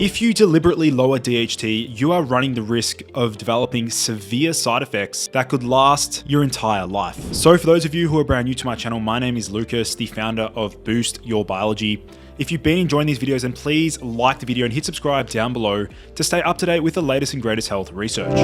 If you deliberately lower DHT, you are running the risk of developing severe side effects that could last your entire life. So for those of you who are brand new to my channel, my name is Lucas, the founder of Boost Your Biology. If you've been enjoying these videos, then please like the video and hit subscribe down below to stay up to date with the latest and greatest health research.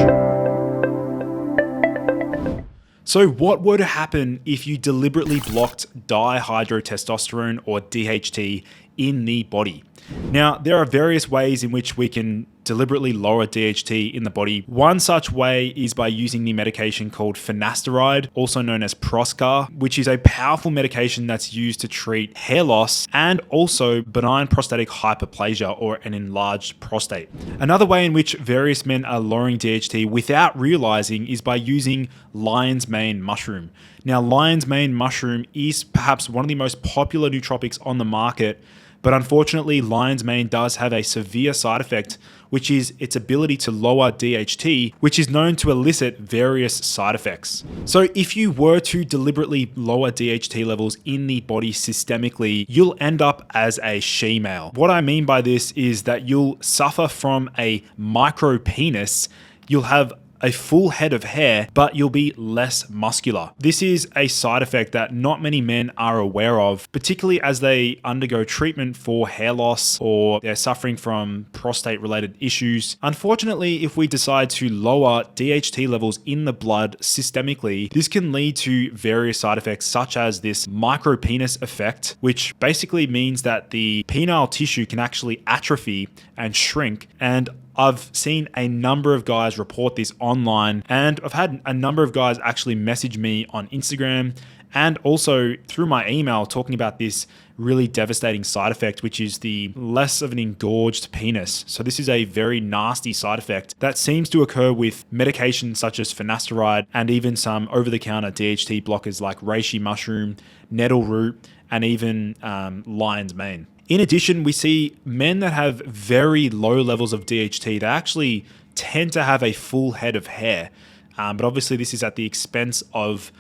So what were to happen if you deliberately blocked dihydrotestosterone or DHT in the body? Now, there are various ways in which we can deliberately lower DHT in the body. One such way is by using the medication called finasteride, also known as Proscar, which is a powerful medication that's used to treat hair loss and also benign prostatic hyperplasia or an enlarged prostate. Another way in which various men are lowering DHT without realizing is by using lion's mane mushroom. Now, lion's mane mushroom is perhaps one of the most popular nootropics on the market, but unfortunately, lion's mane does have a severe side effect, which is its ability to lower DHT, which is known to elicit various side effects. So if you were to deliberately lower DHT levels in the body systemically, you'll end up as a she-male. What I mean by this is that you'll suffer from a micro penis. You'll have a full head of hair, but you'll be less muscular. This is a side effect that not many men are aware of, particularly as they undergo treatment for hair loss or they're suffering from prostate related issues. Unfortunately, if we decide to lower DHT levels in the blood systemically, this can lead to various side effects such as this micropenis effect, which basically means that the penile tissue can actually atrophy and shrink. And I've seen a number of guys report this online, and I've had a number of guys actually message me on Instagram and also through my email talking about this really devastating side effect, which is the less of an engorged penis. So this is a very nasty side effect that seems to occur with medications such as finasteride and even some over-the-counter DHT blockers like reishi mushroom, nettle root, and even lion's mane. In addition, we see men that have very low levels of DHT, they actually tend to have a full head of hair. But obviously this is at the expense of,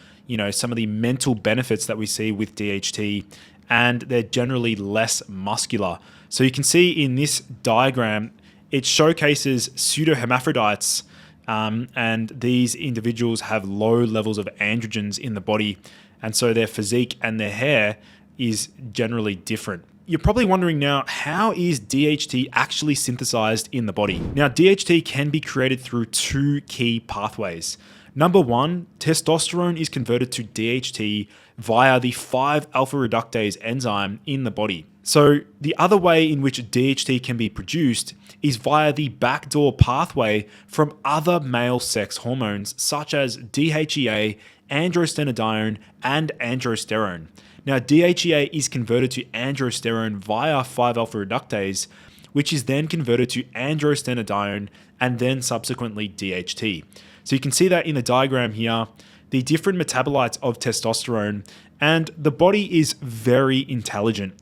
some of the mental benefits that we see with DHT, and they're generally less muscular. So you can see in this diagram, it showcases pseudohermaphrodites, and these individuals have low levels of androgens in the body. And so their physique and their hair is generally different. You're probably wondering now, how is DHT actually synthesized in the body? Now, DHT can be created through two key pathways. Number one, testosterone is converted to DHT via the 5-alpha reductase enzyme in the body. So the other way in which DHT can be produced is via the backdoor pathway from other male sex hormones such as DHEA, androstenedione, and androsterone. Now, DHEA is converted to androsterone via 5-alpha reductase, which is then converted to androstenedione and then subsequently DHT. So you can see that in the diagram here, the different metabolites of testosterone, and the body is very intelligent.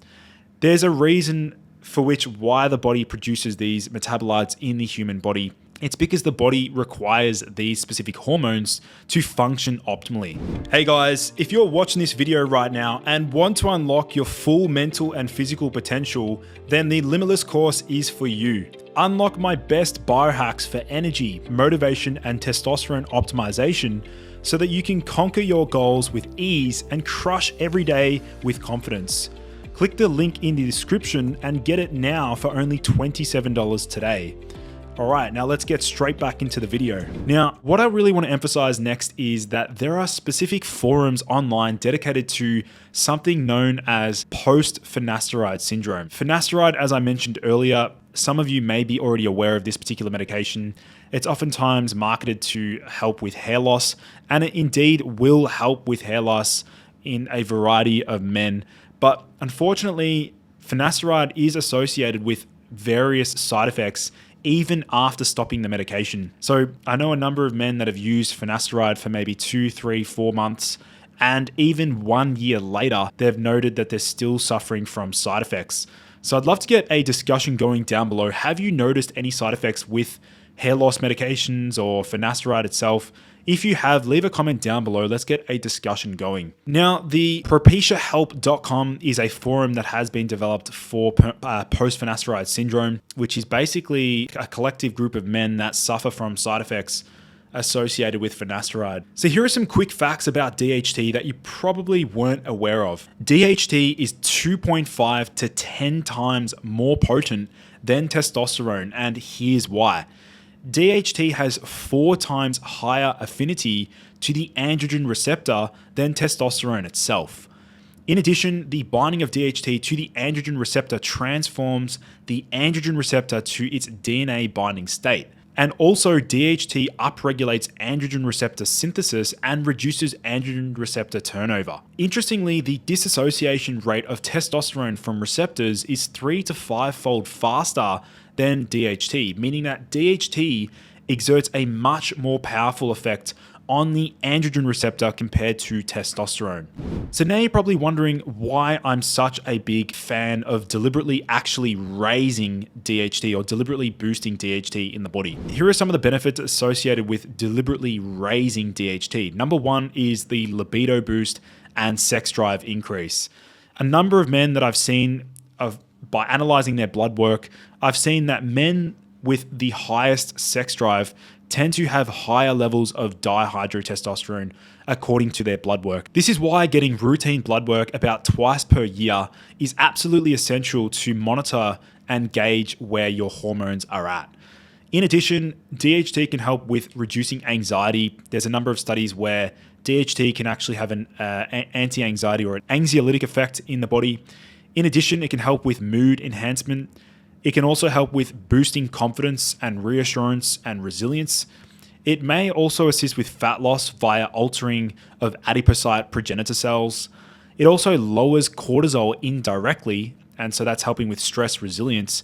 There's a reason for why the body produces these metabolites in the human body. It's because the body requires these specific hormones to function optimally. Hey guys, if you're watching this video right now and want to unlock your full mental and physical potential, then the Limitless course is for you. Unlock my best biohacks for energy, motivation, and testosterone optimization so that you can conquer your goals with ease and crush every day with confidence. Click the link in the description and get it now for only $27 today. All right, now let's get straight back into the video. Now, what I really want to emphasize next is that there are specific forums online dedicated to something known as post-finasteride syndrome. Finasteride, as I mentioned earlier, some of you may be already aware of this particular medication. It's oftentimes marketed to help with hair loss, and it indeed will help with hair loss in a variety of men. But unfortunately, finasteride is associated with various side effects even after stopping the medication. So I know a number of men that have used finasteride for maybe 2, 3, 4 months, and even 1 year later, they've noted that they're still suffering from side effects. So I'd love to get a discussion going down below. Have you noticed any side effects with hair loss medications or finasteride itself? If you have, leave a comment down below. Let's get a discussion going. Now, the propitiahelp.com is a forum that has been developed for post-finasteride syndrome, which is basically a collective group of men that suffer from side effects associated with finasteride. So here are some quick facts about DHT that you probably weren't aware of. DHT is 2.5 to 10 times more potent than testosterone, and here's why. DHT has 4 times higher affinity to the androgen receptor than testosterone itself. In addition, the binding of DHT to the androgen receptor transforms the androgen receptor to its DNA binding state. And also, DHT upregulates androgen receptor synthesis and reduces androgen receptor turnover. Interestingly, the dissociation rate of testosterone from receptors is 3 to 5-fold faster than DHT, meaning that DHT exerts a much more powerful effect on the androgen receptor compared to testosterone. So now you're probably wondering why I'm such a big fan of deliberately actually raising DHT or deliberately boosting DHT in the body. Here are some of the benefits associated with deliberately raising DHT. Number one is the libido boost and sex drive increase. A number of men that I've seen by analyzing their blood work, I've seen that men with the highest sex drive tend to have higher levels of dihydrotestosterone according to their blood work. This is why getting routine blood work about twice per year is absolutely essential to monitor and gauge where your hormones are at. In addition, DHT can help with reducing anxiety. There's a number of studies where DHT can actually have an anti-anxiety or an anxiolytic effect in the body. In addition, it can help with mood enhancement. It can also help with boosting confidence and reassurance and resilience. It may also assist with fat loss via altering of adipocyte progenitor cells. It also lowers cortisol indirectly, and so that's helping with stress resilience.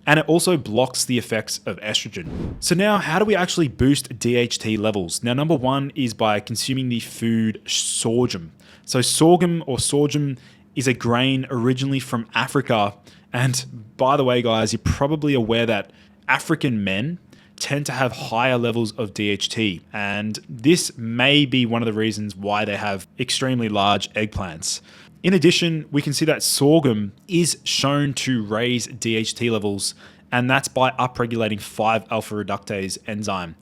And it also blocks the effects of estrogen. So now, how do we actually boost DHT levels? Now, number one is by consuming the food sorghum. So sorghum or sorghum is a grain originally from Africa. And by the way, guys, you're probably aware that African men tend to have higher levels of DHT. And this may be one of the reasons why they have extremely large eggplants. In addition, we can see that sorghum is shown to raise DHT levels, and that's by upregulating 5-alpha reductase enzyme.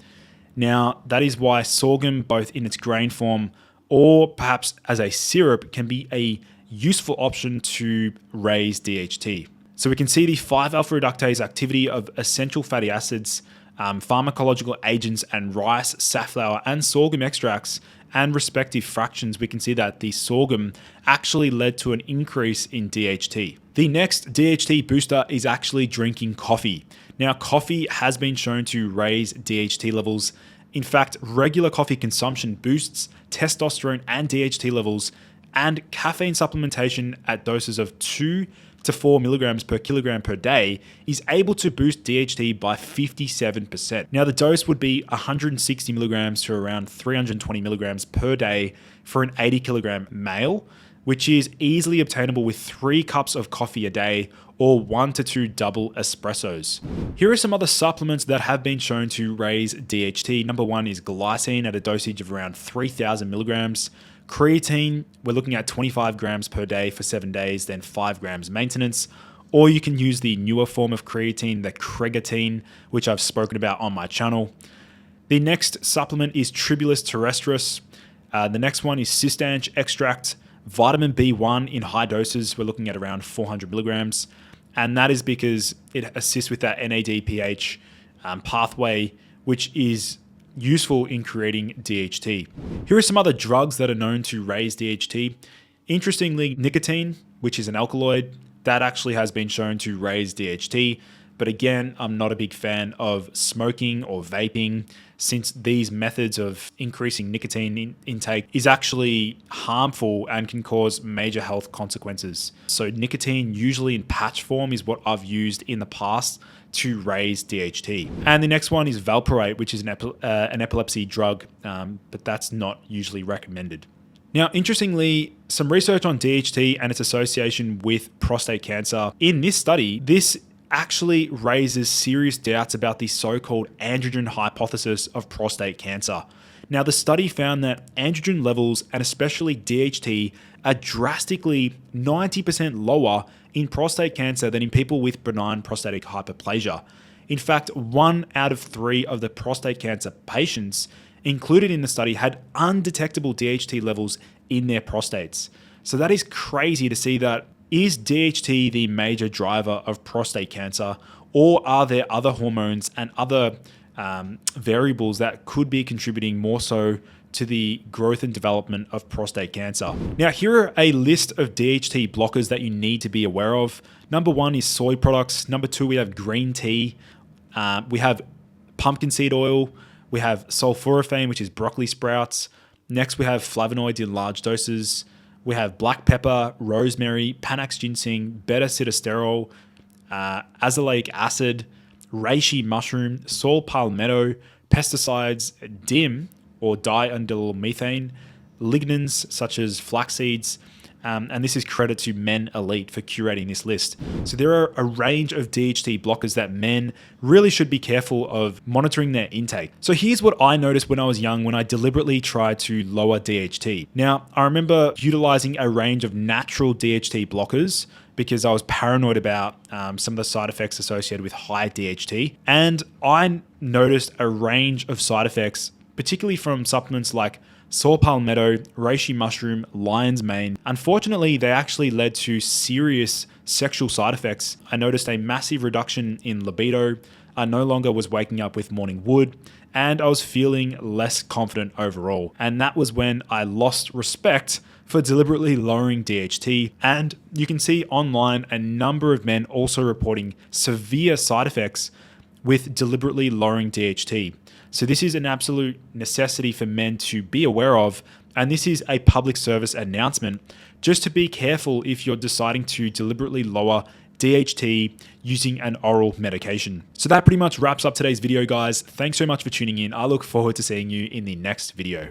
Now, that is why sorghum, both in its grain form or perhaps as a syrup, can be a useful option to raise DHT. So we can see the 5-alpha reductase activity of essential fatty acids, pharmacological agents, and rice, safflower, and sorghum extracts and respective fractions. We can see that the sorghum actually led to an increase in DHT. The next DHT booster is actually drinking coffee. Now, coffee has been shown to raise DHT levels. In fact, regular coffee consumption boosts testosterone and DHT levels, and caffeine supplementation at doses of 2 to 4 milligrams per kilogram per day is able to boost DHT by 57%. Now, the dose would be 160 milligrams to around 320 milligrams per day for an 80 kilogram male, which is easily obtainable with 3 cups of coffee a day or 1 to 2 double espressos. Here are some other supplements that have been shown to raise DHT. Number one is glycine at a dosage of around 3,000 milligrams. Creatine, we're looking at 25 grams per day for 7 days, then 5 grams maintenance. Or you can use the newer form of creatine, the creatine, which I've spoken about on my channel. The next supplement is Tribulus terrestris. The next one is Cistanche extract. Vitamin B1 in high doses, we're looking at around 400 milligrams. And that is because it assists with that NADPH pathway, which is useful in creating DHT. Here are some other drugs that are known to raise DHT. Interestingly, nicotine, which is an alkaloid, that actually has been shown to raise DHT. But again, I'm not a big fan of smoking or vaping, since these methods of increasing nicotine intake is actually harmful and can cause major health consequences. So nicotine, usually in patch form, is what I've used in the past to raise DHT. And the next one is valproate, which is an epilepsy drug, but that's not usually recommended. Now, interestingly, some research on DHT and its association with prostate cancer. In this study, this actually raises serious doubts about the so-called androgen hypothesis of prostate cancer. Now, the study found that androgen levels, and especially DHT, are drastically 90% lower in prostate cancer than in people with benign prostatic hyperplasia. In fact, 1 out of 3 of the prostate cancer patients included in the study had undetectable DHT levels in their prostates. So that is crazy to see that. Is DHT the major driver of prostate cancer, or are there other hormones and other variables that could be contributing more so to the growth and development of prostate cancer? Now, here are a list of DHT blockers that you need to be aware of. Number 1 is soy products. Number 2, we have green tea. We have pumpkin seed oil. We have sulforaphane, which is broccoli sprouts. Next, we have flavonoids in large doses. We have black pepper, rosemary, Panax ginseng, beta-sitosterol, azelaic acid, reishi mushroom, saw palmetto, pesticides, DIM, or diindolylmethane, lignans such as flax seeds, and this is credit to Men Elite for curating this list. So there are a range of DHT blockers that men really should be careful of monitoring their intake. So here's what I noticed when I was young when I deliberately tried to lower DHT. Now, I remember utilizing a range of natural DHT blockers because I was paranoid about some of the side effects associated with high DHT. And I noticed a range of side effects, particularly from supplements like saw palmetto, reishi mushroom, lion's mane. Unfortunately, they actually led to serious sexual side effects. I noticed a massive reduction in libido. I no longer was waking up with morning wood, and I was feeling less confident overall. And that was when I lost respect for deliberately lowering DHT. And you can see online a number of men also reporting severe side effects with deliberately lowering DHT. So this is an absolute necessity for men to be aware of, and this is a public service announcement just to be careful if you're deciding to deliberately lower DHT using an oral medication. So that pretty much wraps up today's video, guys. Thanks so much for tuning in. I look forward to seeing you in the next video.